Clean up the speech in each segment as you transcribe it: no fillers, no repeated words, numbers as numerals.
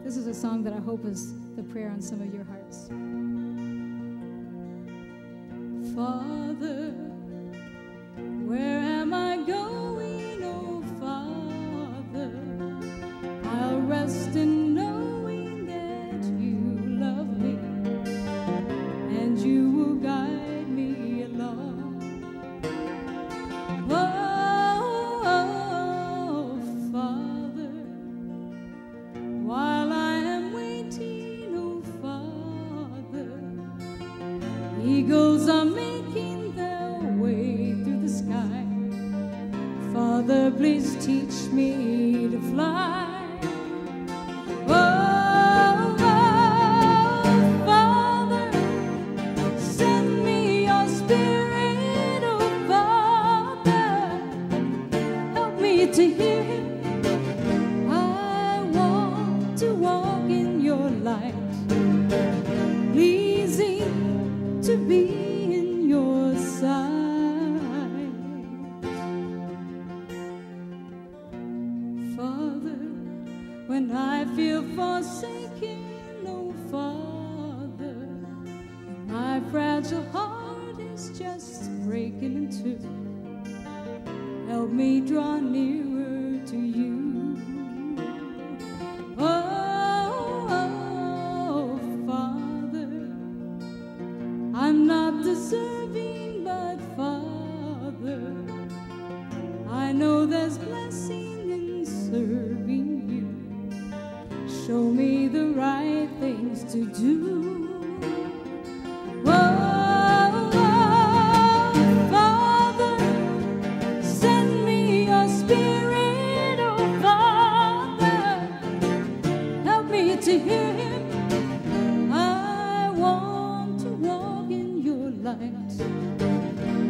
This is a song that I hope is the prayer on some of your hearts. Father, where am I going, oh Father? I'll rest in knowing that you love me and you will guide me along. Oh, Father, while I am waiting, oh Father, eagles are making their way through the sky. Father, please teach me to fly. Oh, Father, send me your spirit, oh Father, help me to hear him. I want to walk in your light, pleasing to be in your sight. Father, when I feel forsaken, oh Father, my fragile heart is just breaking in two. Help me draw nearer to you. Oh, Father, I'm not deserving, but Father, I know there's blessing in serving you. Show me the right things to do. Oh, Father, send me your spirit, oh Father, help me to hear him. I want to walk in your light,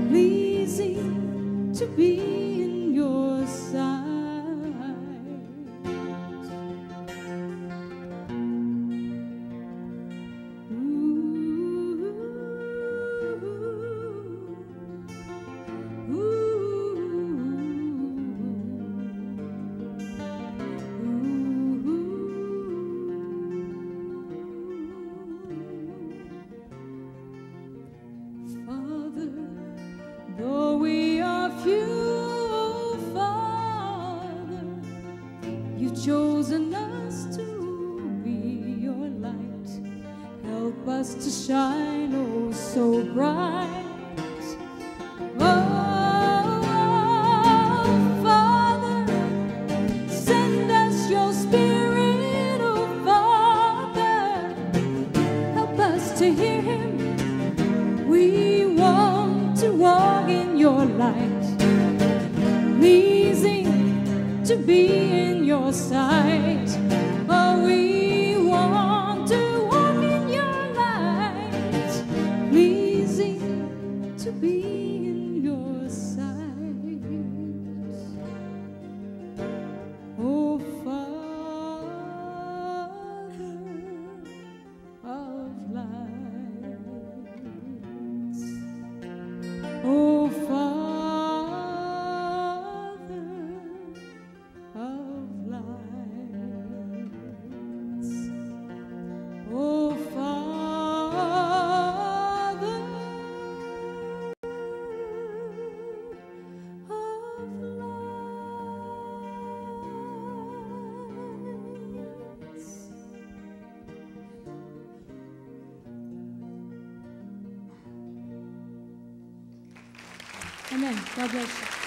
pleasing to be in your sight. Father, though we are few, Father, you've chosen us to be your light. Help us to shine, oh, so bright. Oh, Father, send us your spirit, oh, Father, help us to hear him. We want to walk in your light, pleasing to be in your sight. Oh, we want to walk in your light, pleasing to be in your sight. Oh, Father of lights, oh, Father of lights, oh, Father of lights. Amen. God bless you.